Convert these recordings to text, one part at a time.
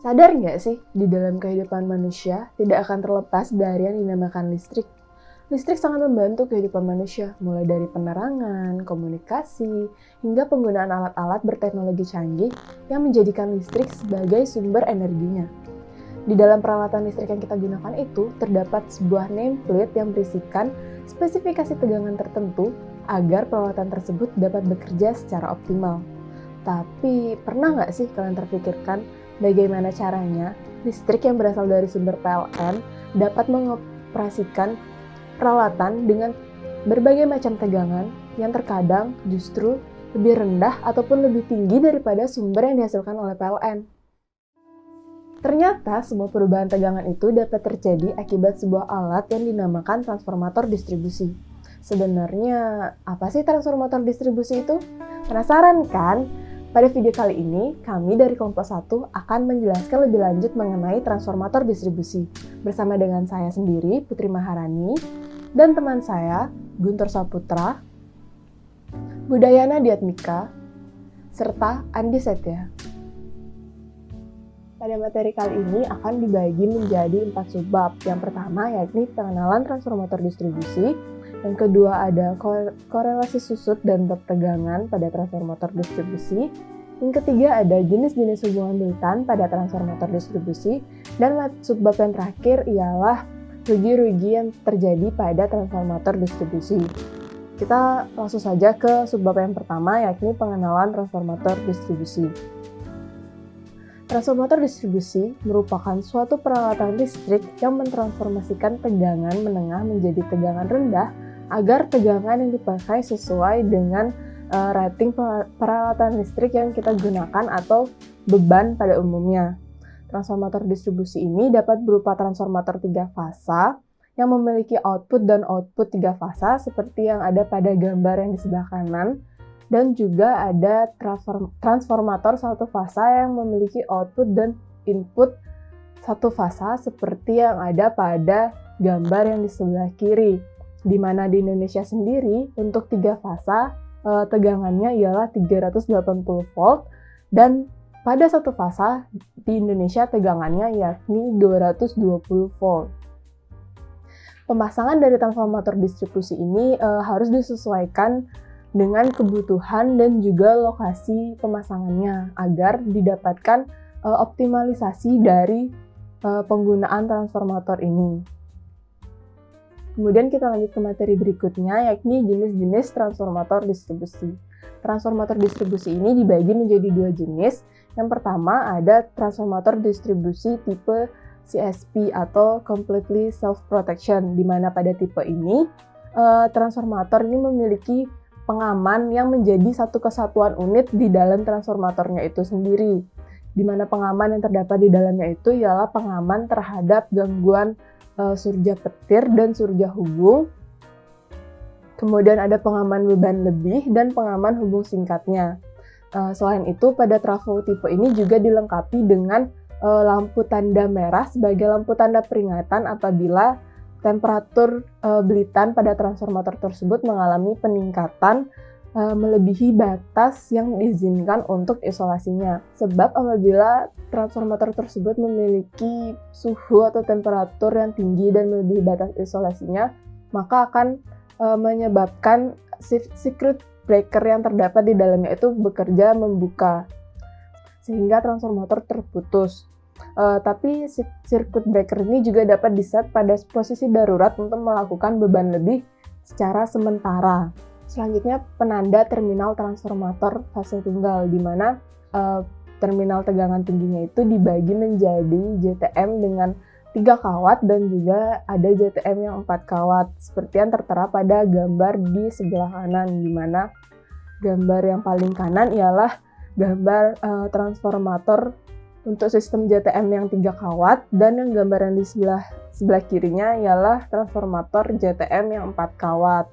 Sadar nggak sih, di dalam kehidupan manusia tidak akan terlepas dari yang dinamakan listrik. Listrik sangat membantu kehidupan manusia, mulai dari penerangan, komunikasi, hingga penggunaan alat-alat berteknologi canggih yang menjadikan listrik sebagai sumber energinya. Di dalam peralatan listrik yang kita gunakan itu, terdapat sebuah nameplate yang berisikan spesifikasi tegangan tertentu agar peralatan tersebut dapat bekerja secara optimal. Tapi, pernah nggak sih kalian terpikirkan bagaimana caranya listrik yang berasal dari sumber PLN dapat mengoperasikan peralatan dengan berbagai macam tegangan yang terkadang justru lebih rendah ataupun lebih tinggi daripada sumber yang dihasilkan oleh PLN? Ternyata semua perubahan tegangan itu dapat terjadi akibat sebuah alat yang dinamakan transformator distribusi. Sebenarnya, apa sih transformator distribusi itu? Penasaran kan? Pada video kali ini, kami dari kelompok 1 akan menjelaskan lebih lanjut mengenai transformator distribusi bersama dengan saya sendiri, Putri Maharani, dan teman saya, Guntur Saputra, Budayana Diatmika, serta Andi Setya. Pada materi kali ini akan dibagi menjadi 4 subbab. Yang pertama yakni pengenalan transformator distribusi, yang kedua ada korelasi susut dan tegangan pada transformator distribusi, yang ketiga ada jenis-jenis hubungan militan pada transformator distribusi, dan subbab yang terakhir ialah rugi-rugi yang terjadi pada transformator distribusi. Kita langsung saja ke subbab yang pertama yakni pengenalan transformator distribusi. Transformator distribusi merupakan suatu peralatan listrik yang mentransformasikan tegangan menengah menjadi tegangan rendah agar tegangan yang dipakai sesuai dengan rating peralatan listrik yang kita gunakan atau beban pada umumnya. Transformator distribusi ini dapat berupa transformator 3 fasa yang memiliki output dan output 3 fasa seperti yang ada pada gambar yang di sebelah kanan, dan juga ada transformator 1 fasa yang memiliki output dan input 1 fasa seperti yang ada pada gambar yang di sebelah kiri. Di mana di Indonesia sendiri untuk 3 fasa tegangannya ialah 380 volt dan pada 1 fasa di Indonesia tegangannya yakni 220 volt. Pemasangan dari transformator distribusi ini harus disesuaikan dengan kebutuhan dan juga lokasi pemasangannya agar didapatkan optimalisasi dari penggunaan transformator ini. Kemudian kita lanjut ke materi berikutnya yakni jenis-jenis transformator distribusi. Transformator distribusi ini dibagi menjadi 2 jenis. Yang pertama ada transformator distribusi tipe CSP atau Completely Self-Protection, di mana pada tipe ini transformator ini memiliki pengaman yang menjadi satu kesatuan unit di dalam transformatornya itu sendiri, di mana pengaman yang terdapat di dalamnya itu ialah pengaman terhadap gangguan surja petir dan surja hubung. Kemudian ada pengaman beban lebih dan pengaman hubung singkatnya. Selain itu, pada trafo tipe ini juga dilengkapi dengan lampu tanda merah sebagai lampu tanda peringatan apabila temperatur belitan pada transformator tersebut mengalami peningkatan melebihi batas yang diizinkan untuk isolasinya. Sebab apabila transformator tersebut memiliki suhu atau temperatur yang tinggi dan melebihi batas isolasinya, maka akan menyebabkan circuit breaker yang terdapat di dalamnya itu bekerja membuka, sehingga transformator terputus. Tapi circuit breaker ini juga dapat diset pada posisi darurat untuk melakukan beban lebih secara sementara. Selanjutnya penanda terminal transformator fase tunggal, di mana terminal tegangan tingginya itu dibagi menjadi JTM dengan 3 kawat dan juga ada JTM yang 4 kawat seperti yang tertera pada gambar di sebelah kanan, di mana gambar yang paling kanan ialah gambar transformator untuk sistem JTM yang 3 kawat dan yang gambar yang di sebelah kirinya ialah transformator JTM yang 4 kawat.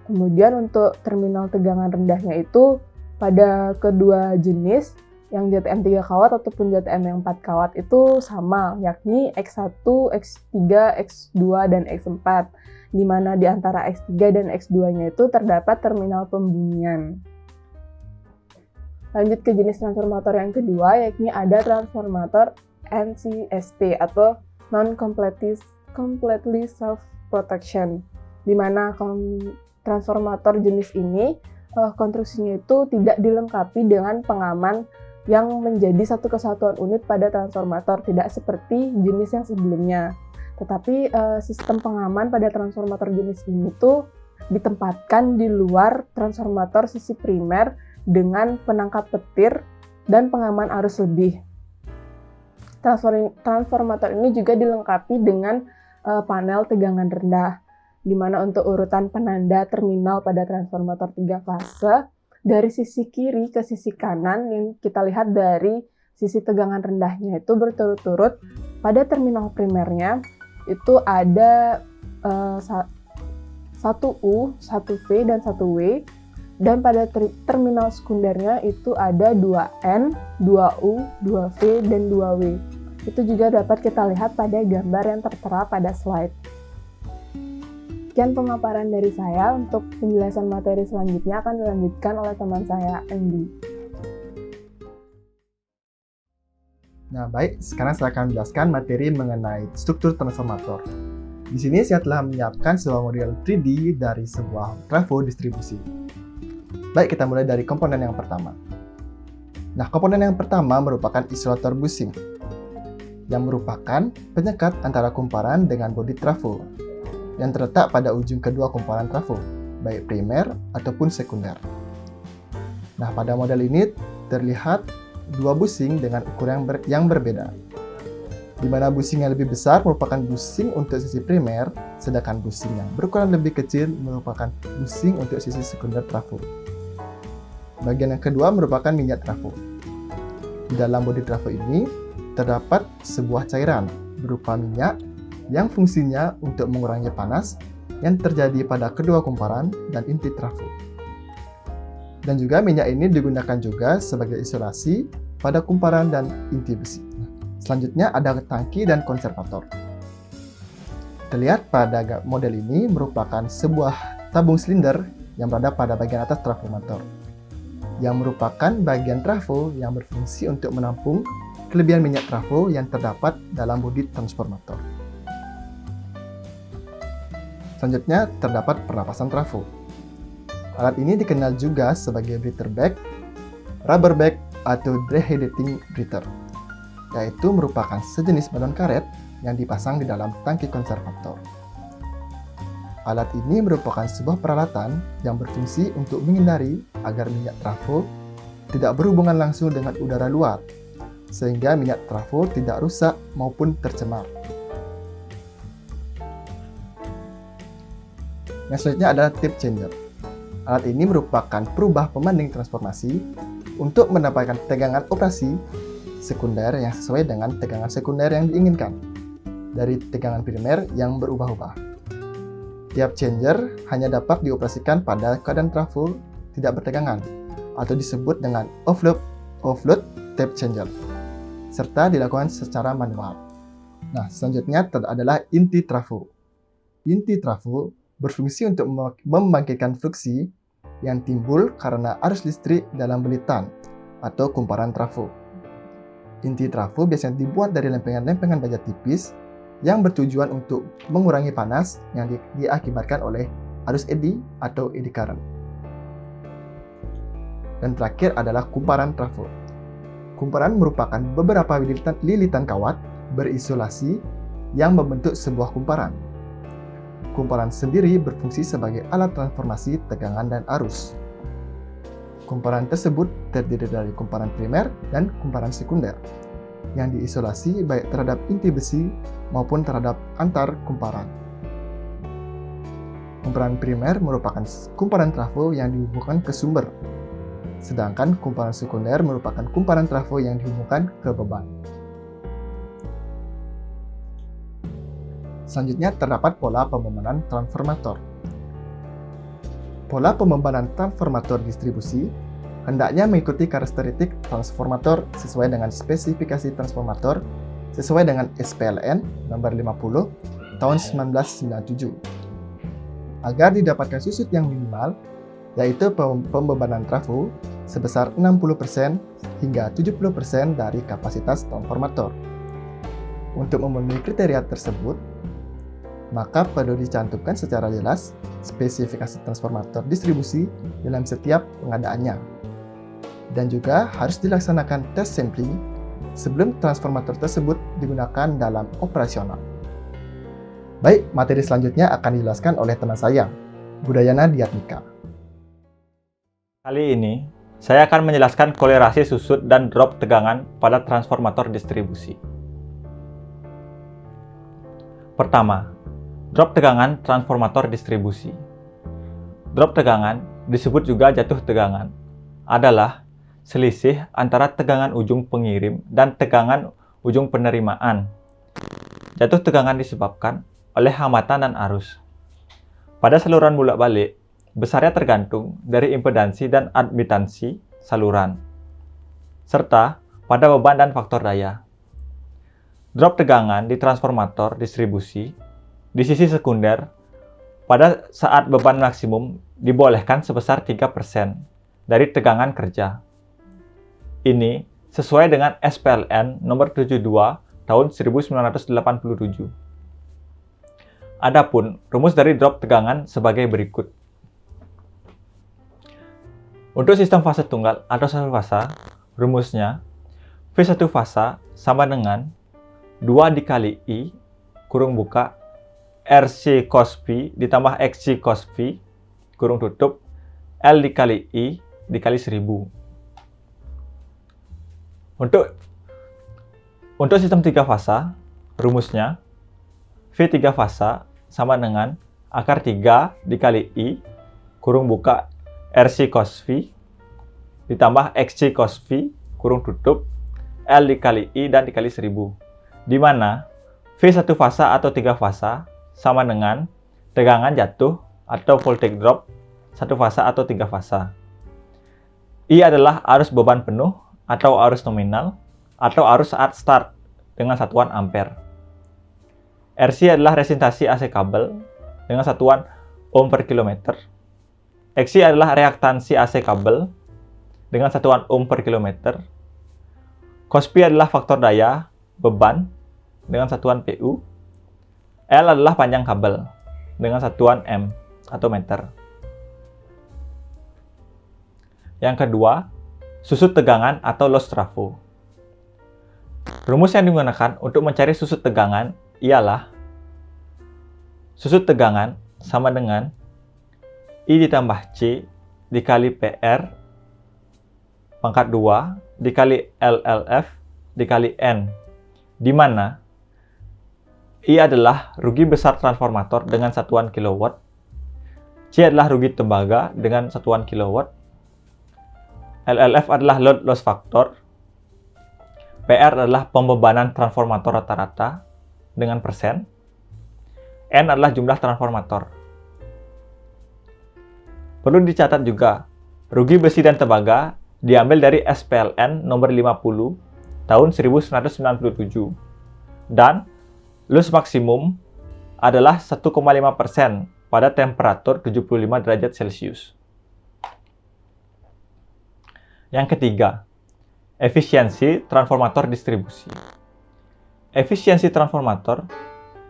Kemudian untuk terminal tegangan rendahnya itu pada kedua jenis yang JTM 3 kawat ataupun JTM yang 4 kawat itu sama, yakni X1, X3, X2, dan X4, di mana di antara X3 dan X2-nya itu terdapat terminal pembunyian. Lanjut ke jenis transformator yang kedua, yakni ada transformator NCSP atau non-completely self-protection, di mana transformator jenis ini konstruksinya itu tidak dilengkapi dengan pengaman yang menjadi satu kesatuan unit pada transformator, tidak seperti jenis yang sebelumnya. Tetapi sistem pengaman pada transformator jenis ini tuh ditempatkan di luar transformator sisi primer dengan penangkap petir dan pengaman arus lebih. Transformator ini juga dilengkapi dengan panel tegangan rendah, di mana untuk urutan penanda terminal pada transformator 3 fase, dari sisi kiri ke sisi kanan yang kita lihat dari sisi tegangan rendahnya itu berturut-turut. Pada terminal primernya itu ada 1U, 1V, dan 1W, dan pada terminal sekundernya itu ada 2N, 2U, 2V, dan 2W. Itu juga dapat kita lihat pada gambar yang tertera pada slide. Sekian pemaparan dari saya. Untuk penjelasan materi selanjutnya akan dilanjutkan oleh teman saya, Andy. Nah, baik, sekarang saya akan menjelaskan materi mengenai struktur transformator. Di sini saya telah menyiapkan sebuah model 3D dari sebuah trafo distribusi. Baik, kita mulai dari komponen yang pertama. Nah, komponen yang pertama merupakan isolator busing, yang merupakan penyekat antara kumparan dengan bodi trafo, yang terletak pada ujung kedua kumparan trafo, baik primer ataupun sekunder. Nah, pada model ini terlihat dua busing dengan ukuran yang berbeda, di mana busing yang lebih besar merupakan busing untuk sisi primer, sedangkan busing yang berukuran lebih kecil merupakan busing untuk sisi sekunder trafo. Bagian yang kedua merupakan minyak trafo. Di dalam bodi trafo ini terdapat sebuah cairan berupa minyak yang fungsinya untuk mengurangi panas yang terjadi pada kedua kumparan dan inti trafo. Dan juga minyak ini digunakan juga sebagai isolasi pada kumparan dan inti besi. Selanjutnya ada tangki dan konservator. Terlihat pada model ini merupakan sebuah tabung silinder yang berada pada bagian atas transformator, yang merupakan bagian trafo yang berfungsi untuk menampung kelebihan minyak trafo yang terdapat dalam bodi transformator. Selanjutnya terdapat pernapasan trafo. Alat ini dikenal juga sebagai breather bag, rubber bag, atau dehydrating breather, yaitu merupakan sejenis balon karet yang dipasang di dalam tangki konservator. Alat ini merupakan sebuah peralatan yang berfungsi untuk menghindari agar minyak trafo tidak berhubungan langsung dengan udara luar, sehingga minyak trafo tidak rusak maupun tercemar. Yang selanjutnya adalah tip changer. Alat ini merupakan perubah pembanding transformasi untuk mendapatkan tegangan operasi sekunder yang sesuai dengan tegangan sekunder yang diinginkan dari tegangan primer yang berubah-ubah. Tiap changer hanya dapat dioperasikan pada keadaan trafo tidak bertegangan atau disebut dengan offload tape changer, serta dilakukan secara manual. Nah, selanjutnya adalah inti trafo. Inti trafo berfungsi untuk membangkitkan fluksi yang timbul karena arus listrik dalam belitan atau kumparan trafo. Inti trafo biasanya dibuat dari lempengan-lempengan baja tipis yang bertujuan untuk mengurangi panas yang diakibatkan oleh arus eddy atau eddy current. Dan terakhir adalah kumparan trafo. Kumparan merupakan beberapa lilitan kawat berisolasi yang membentuk sebuah kumparan. Kumparan sendiri berfungsi sebagai alat transformasi tegangan dan arus. Kumparan tersebut terdiri dari kumparan primer dan kumparan sekunder, yang diisolasi baik terhadap inti besi maupun terhadap antar kumparan. Kumparan primer merupakan kumparan trafo yang dihubungkan ke sumber, sedangkan kumparan sekunder merupakan kumparan trafo yang dihubungkan ke beban. Selanjutnya terdapat pola pembebanan transformator. Pola pembebanan transformator distribusi hendaknya mengikuti karakteristik transformator sesuai dengan spesifikasi transformator sesuai dengan SPLN nomor 50 tahun 1997. Agar didapatkan susut yang minimal, yaitu pembebanan trafo sebesar 60% hingga 70% dari kapasitas transformator. Untuk memenuhi kriteria tersebut, maka perlu dicantumkan secara jelas spesifikasi transformator distribusi dalam setiap pengadaannya. Dan juga harus dilaksanakan tes sampling sebelum transformator tersebut digunakan dalam operasional. Baik, materi selanjutnya akan dijelaskan oleh teman saya, Budayana Diatmika. Kali ini, saya akan menjelaskan kolerasi susut dan drop tegangan pada transformator distribusi. Pertama, drop tegangan transformator distribusi. Drop tegangan, disebut juga jatuh tegangan, adalah selisih antara tegangan ujung pengirim dan tegangan ujung penerimaan. Jatuh tegangan disebabkan oleh hambatan dan arus. Pada saluran bolak-balik, besarnya tergantung dari impedansi dan admitansi saluran, serta pada beban dan faktor daya. Drop tegangan di transformator distribusi di sisi sekunder pada saat beban maksimum dibolehkan sebesar 3% dari tegangan kerja. Ini sesuai dengan SPLN nomor 72 tahun 1987. Adapun rumus dari drop tegangan sebagai berikut. Untuk sistem fase tunggal atau satu fasa, rumusnya V1 fasa sama dengan 2 dikali I kurung buka RC cos Phi ditambah XC cos Phi kurung tutup L dikali I dikali 1000. Untuk sistem 3 fasa, rumusnya V3 fasa sama dengan akar 3 dikali I kurung buka RC cos Phi ditambah XC cos Phi kurung tutup L dikali I dan dikali 1000, di mana V1 fasa atau 3 fasa sama dengan tegangan jatuh atau voltage drop 1 fasa atau 3 fasa. I adalah arus beban penuh atau arus nominal atau arus saat start dengan satuan ampere. RC adalah resistasi AC kabel dengan satuan ohm per kilometer. XC adalah reaktansi AC kabel dengan satuan ohm per kilometer. Cos Phi adalah faktor daya beban dengan satuan PU. L adalah panjang kabel dengan satuan M atau meter. Yang kedua, susut tegangan atau loss trafo. Rumus yang digunakan untuk mencari susut tegangan ialah susut tegangan sama dengan I ditambah C dikali PR pangkat 2 dikali LLF dikali N, di mana I adalah rugi besar transformator dengan satuan kilowatt, C adalah rugi tembaga dengan satuan kilowatt, LLF adalah load loss factor, PR adalah pembebanan transformator rata-rata dengan persen, N adalah jumlah transformator. Perlu dicatat juga, rugi besi dan tembaga diambil dari SPLN nomor 50 tahun 1997 dan loss maksimum adalah 1,5% pada temperatur 75 derajat Celcius. Yang ketiga, efisiensi transformator distribusi. Efisiensi transformator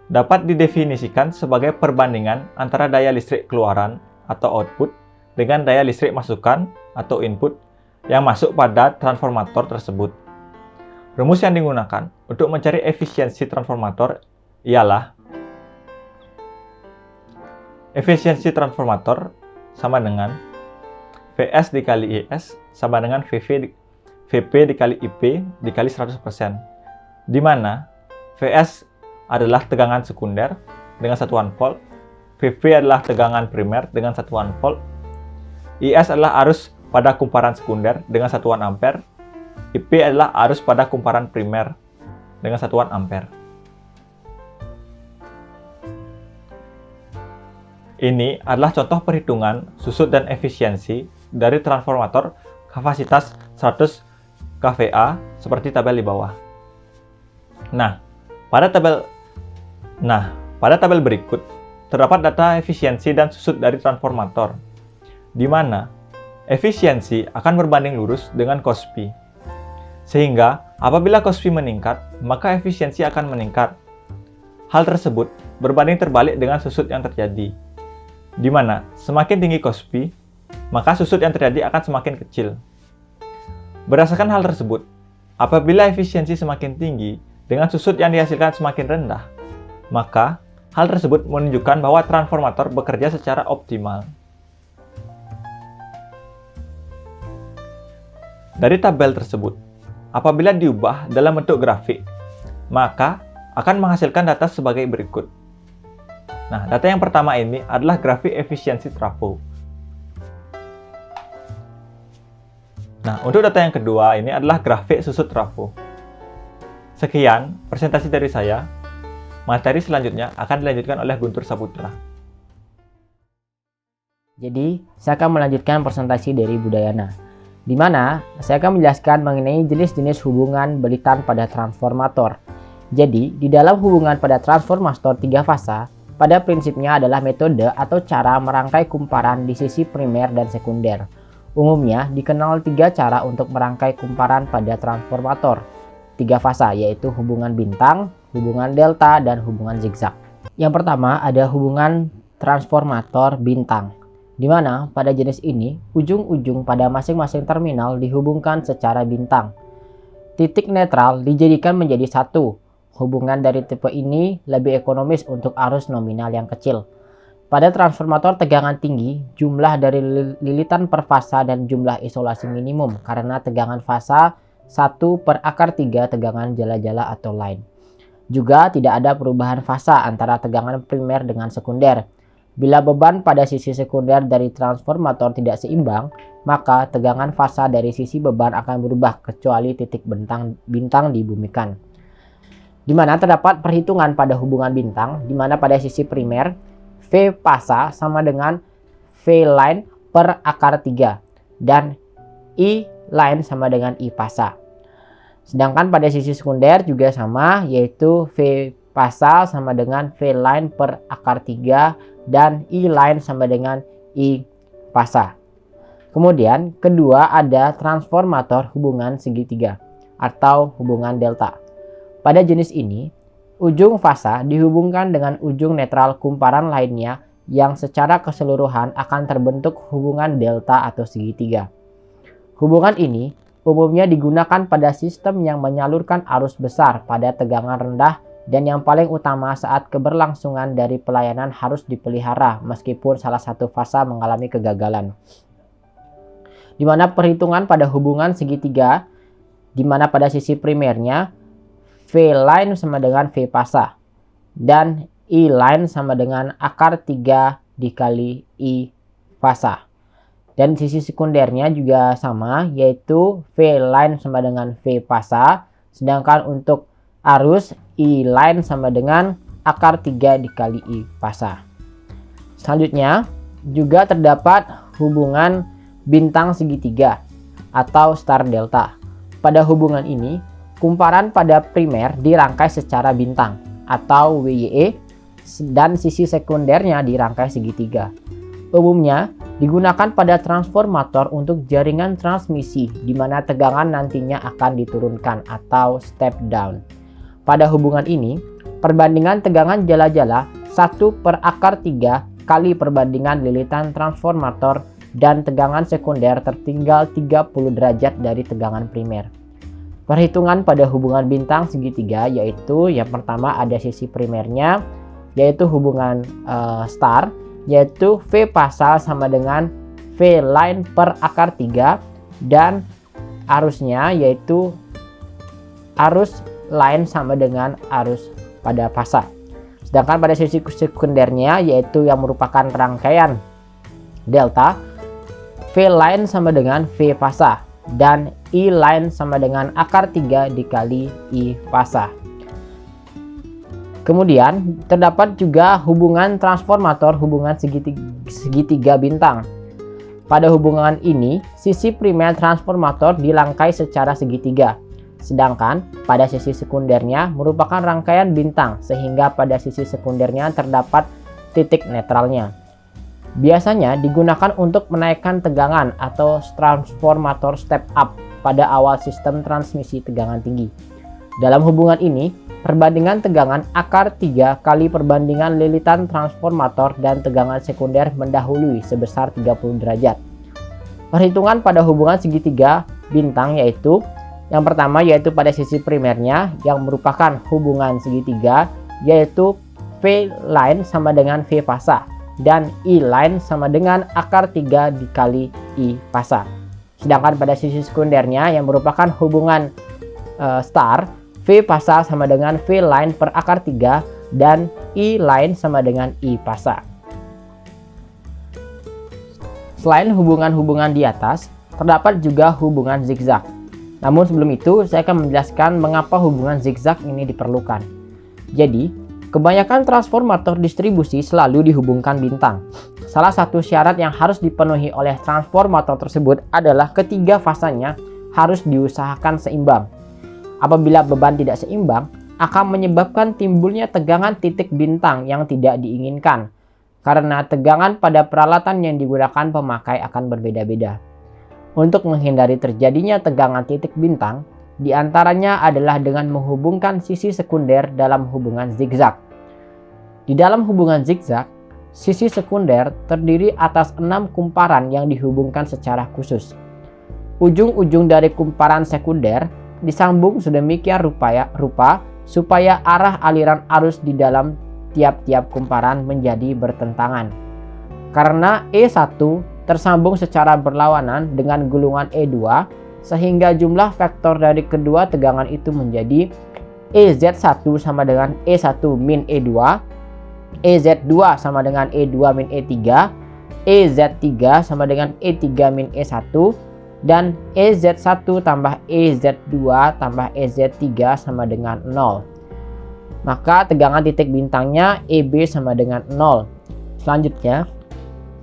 dapat didefinisikan sebagai perbandingan antara daya listrik keluaran atau output dengan daya listrik masukan atau input yang masuk pada transformator tersebut. Rumus yang digunakan untuk mencari efisiensi transformator ialah efisiensi transformator sama dengan Vs dikali IS sama dengan Vp dikali IP dikali 100%, di mana Vs adalah tegangan sekunder dengan satuan volt, Vp adalah tegangan primer dengan satuan volt, IS adalah arus pada kumparan sekunder dengan satuan ampere, IP adalah arus pada kumparan primer dengan satuan ampere. Ini adalah contoh perhitungan susut dan efisiensi dari transformator kapasitas 100 kVA seperti tabel di bawah. Nah, pada tabel berikut terdapat data efisiensi dan susut dari transformator, di mana efisiensi akan berbanding lurus dengan cos Phi, sehingga Apabila cost V meningkat, maka efisiensi akan meningkat. Hal tersebut berbanding terbalik dengan susut yang terjadi, di mana semakin tinggi cost V, maka susut yang terjadi akan semakin kecil. Berdasarkan hal tersebut, apabila efisiensi semakin tinggi dengan susut yang dihasilkan semakin rendah, maka hal tersebut menunjukkan bahwa transformator bekerja secara optimal. Dari tabel tersebut, apabila diubah dalam bentuk grafik, maka akan menghasilkan data sebagai berikut. Nah, data yang pertama ini adalah grafik efisiensi trafo. Nah, untuk data yang kedua ini adalah grafik susut trafo. Sekian presentasi dari saya. Materi selanjutnya akan dilanjutkan oleh Guntur Saputra. Jadi, saya akan melanjutkan presentasi dari Budayana, di mana saya akan menjelaskan mengenai jenis-jenis hubungan belitan pada transformator. Jadi, di dalam hubungan pada transformator 3 fasa, pada prinsipnya adalah metode atau cara merangkai kumparan di sisi primer dan sekunder. Umumnya dikenal 3 cara untuk merangkai kumparan pada transformator 3 fasa, yaitu hubungan bintang, hubungan delta, dan hubungan zigzag. Yang pertama ada hubungan transformator bintang, di mana pada jenis ini ujung-ujung pada masing-masing terminal dihubungkan secara bintang. Titik netral dijadikan menjadi satu. Hubungan dari tipe ini lebih ekonomis untuk arus nominal yang kecil. Pada transformator tegangan tinggi, jumlah dari lilitan per fasa dan jumlah isolasi minimum karena tegangan fasa 1/3 tegangan jala-jala atau line. Juga tidak ada perubahan fasa antara tegangan primer dengan sekunder. Bila beban pada sisi sekunder dari transformator tidak seimbang, maka tegangan fasa dari sisi beban akan berubah kecuali titik bintang dibumikan. Di mana terdapat perhitungan pada hubungan bintang, di mana pada sisi primer V fasa sama dengan V line per akar 3 dan I line sama dengan I fasa. Sedangkan pada sisi sekunder juga sama, yaitu V fasa sama dengan V line per akar 3 dan I line sama dengan I fasa. Kemudian kedua ada transformator hubungan segitiga atau hubungan delta. Pada jenis ini, ujung fasa dihubungkan dengan ujung netral kumparan lainnya yang secara keseluruhan akan terbentuk hubungan delta atau segitiga. Hubungan ini umumnya digunakan pada sistem yang menyalurkan arus besar pada tegangan rendah dan yang paling utama saat keberlangsungan dari pelayanan harus dipelihara meskipun salah satu fasa mengalami kegagalan. Di mana perhitungan pada hubungan segitiga, di mana pada sisi primernya V line sama dengan V fasa dan I line sama dengan akar 3 dikali I fasa. Dan sisi sekundernya juga sama, yaitu V line sama dengan V fasa, sedangkan untuk arus I line sama dengan akar 3 dikali I fasa. Selanjutnya juga terdapat hubungan bintang segitiga atau star delta. Pada hubungan ini, kumparan pada primer dirangkai secara bintang atau WYE dan sisi sekundernya dirangkai segitiga. Umumnya digunakan pada transformator untuk jaringan transmisi di mana tegangan nantinya akan diturunkan atau step down. Pada hubungan ini, perbandingan tegangan jala-jala 1/3 kali perbandingan lilitan transformator dan tegangan sekunder tertinggal 30 derajat dari tegangan primer. Perhitungan pada hubungan bintang segitiga yaitu yang pertama ada sisi primernya yaitu hubungan star, yaitu V fasa sama dengan V line per akar 3 dan arusnya yaitu arus line sama dengan arus pada fasa. Sedangkan pada sisi sekundernya yaitu yang merupakan rangkaian delta, V line sama dengan V fasa dan I line sama dengan akar 3 dikali I fasa. Kemudian terdapat juga hubungan transformator hubungan segitiga bintang. Pada hubungan ini, sisi primer transformator dirangkai secara segitiga. Sedangkan pada sisi sekundernya merupakan rangkaian bintang sehingga pada sisi sekundernya terdapat titik netralnya. Biasanya digunakan untuk menaikkan tegangan atau transformator step up pada awal sistem transmisi tegangan tinggi. Dalam hubungan ini, perbandingan tegangan akar 3 kali perbandingan lilitan transformator dan tegangan sekunder mendahului sebesar 30 derajat. Perhitungan pada hubungan segitiga bintang yaitu yang pertama yaitu pada sisi primernya yang merupakan hubungan segitiga yaitu V line sama dengan V fasa dan I line sama dengan akar 3 dikali I fasa. Sedangkan pada sisi sekundernya yang merupakan hubungan star, V fasa sama dengan V line per akar 3 dan I line sama dengan I fasa. Selain hubungan-hubungan di atas, terdapat juga hubungan zigzag. Namun sebelum itu, saya akan menjelaskan mengapa hubungan zigzag ini diperlukan. Jadi, kebanyakan transformator distribusi selalu dihubungkan bintang. Salah satu syarat yang harus dipenuhi oleh transformator tersebut adalah ketiga fasanya harus diusahakan seimbang. Apabila beban tidak seimbang, akan menyebabkan timbulnya tegangan titik bintang yang tidak diinginkan, karena tegangan pada peralatan yang digunakan pemakai akan berbeda-beda. Untuk menghindari terjadinya tegangan titik bintang, diantaranya adalah dengan menghubungkan sisi sekunder dalam hubungan zigzag. Di dalam hubungan zigzag, sisi sekunder terdiri atas 6 kumparan yang dihubungkan secara khusus. Ujung-ujung dari kumparan sekunder disambung sedemikian rupa supaya arah aliran arus di dalam tiap-tiap kumparan menjadi bertentangan. Karena E1 tersambung secara berlawanan dengan gulungan E2, sehingga jumlah vektor dari kedua tegangan itu menjadi EZ1 sama dengan E1 min E2, EZ2 sama dengan E2 min E3, EZ3 sama dengan E3 min E1, dan EZ1 tambah EZ2 tambah EZ3 sama dengan 0. Maka tegangan titik bintangnya EB sama dengan 0. Selanjutnya,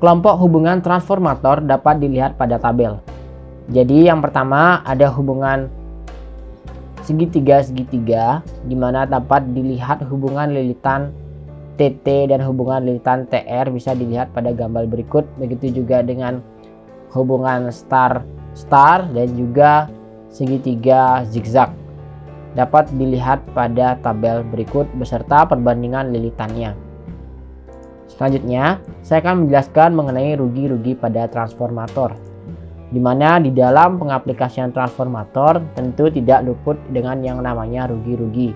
kelompok hubungan transformator dapat dilihat pada tabel. Jadi yang pertama ada hubungan segitiga-segitiga di mana dapat dilihat hubungan lilitan TT dan hubungan lilitan TR bisa dilihat pada gambar berikut. Begitu juga dengan hubungan star-star dan juga segitiga zigzag dapat dilihat pada tabel berikut beserta perbandingan lilitannya. Selanjutnya, saya akan menjelaskan mengenai rugi-rugi pada transformator, di mana di dalam pengaplikasian transformator tentu tidak luput dengan yang namanya rugi-rugi,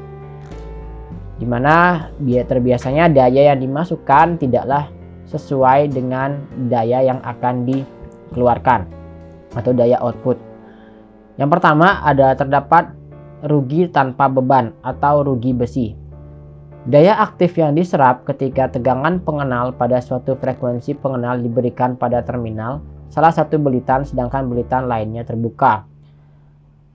di mana terbiasanya daya yang dimasukkan tidaklah sesuai dengan daya yang akan dikeluarkan atau daya output. Yang pertama terdapat rugi tanpa beban atau rugi besi. Daya aktif yang diserap ketika tegangan pengenal pada suatu frekuensi pengenal diberikan pada terminal salah satu belitan sedangkan belitan lainnya terbuka.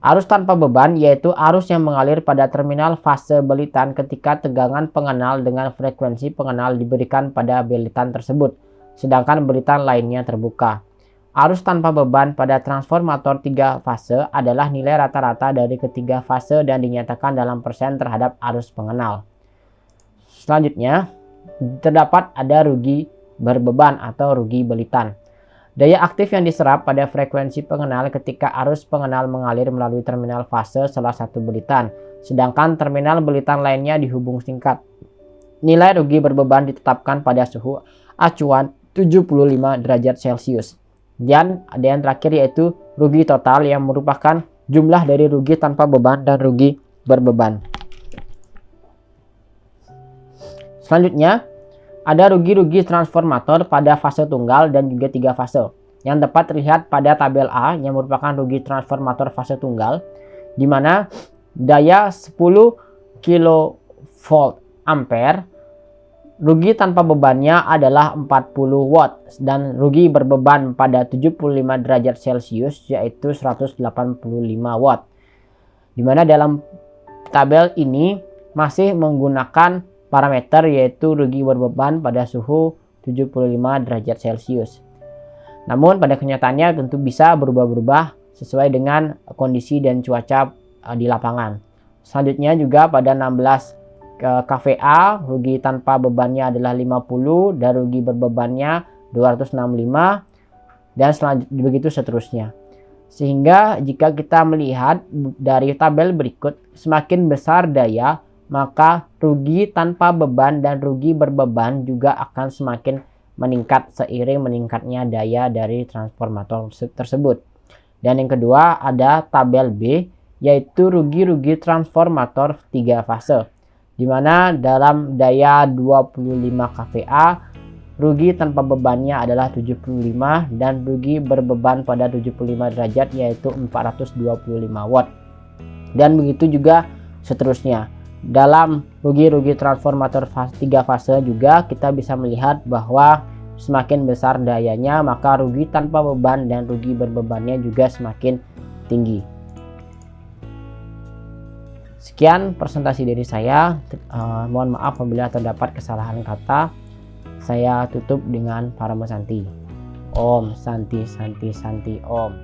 Arus tanpa beban yaitu arus yang mengalir pada terminal fase belitan ketika tegangan pengenal dengan frekuensi pengenal diberikan pada belitan tersebut sedangkan belitan lainnya terbuka. Arus tanpa beban pada transformator 3 fase adalah nilai rata-rata dari ketiga fase dan dinyatakan dalam persen terhadap arus pengenal. Selanjutnya, terdapat ada rugi berbeban atau rugi belitan. Daya aktif yang diserap pada frekuensi pengenal ketika arus pengenal mengalir melalui terminal fase salah satu belitan, sedangkan terminal belitan lainnya dihubung singkat. Nilai rugi berbeban ditetapkan pada suhu acuan 75 derajat Celcius. Dan ada yang terakhir yaitu rugi total yang merupakan jumlah dari rugi tanpa beban dan rugi berbeban. Selanjutnya, ada rugi-rugi transformator pada fase tunggal dan juga 3 fase yang dapat terlihat pada tabel A yang merupakan rugi transformator fase tunggal di mana daya 10 kV ampere, rugi tanpa bebannya adalah 40 watt dan rugi berbeban pada 75 derajat Celcius yaitu 185 watt. Di mana dalam tabel ini masih menggunakan parameter yaitu rugi berbeban pada suhu 75 derajat Celcius. Namun pada kenyataannya tentu bisa berubah-ubah sesuai dengan kondisi dan cuaca di lapangan. Selanjutnya juga pada 16 kVA rugi tanpa bebannya adalah 50 dan rugi berbebannya 265 dan begitu seterusnya. Sehingga jika kita melihat dari tabel berikut, semakin besar daya, maka rugi tanpa beban dan rugi berbeban juga akan semakin meningkat seiring meningkatnya daya dari transformator tersebut. Dan yang kedua ada tabel B, yaitu rugi-rugi transformator 3 fase, di mana dalam daya 25 kVA rugi tanpa bebannya adalah 75 dan rugi berbeban pada 75 derajat yaitu 425 watt. Dan begitu juga seterusnya. Dalam rugi-rugi transformator 3 fase juga kita bisa melihat bahwa semakin besar dayanya maka rugi tanpa beban dan rugi berbebannya juga semakin tinggi. Sekian presentasi dari saya. Mohon maaf apabila terdapat kesalahan kata. Saya tutup dengan Parama Santi. Om Santi Santi Santi Om.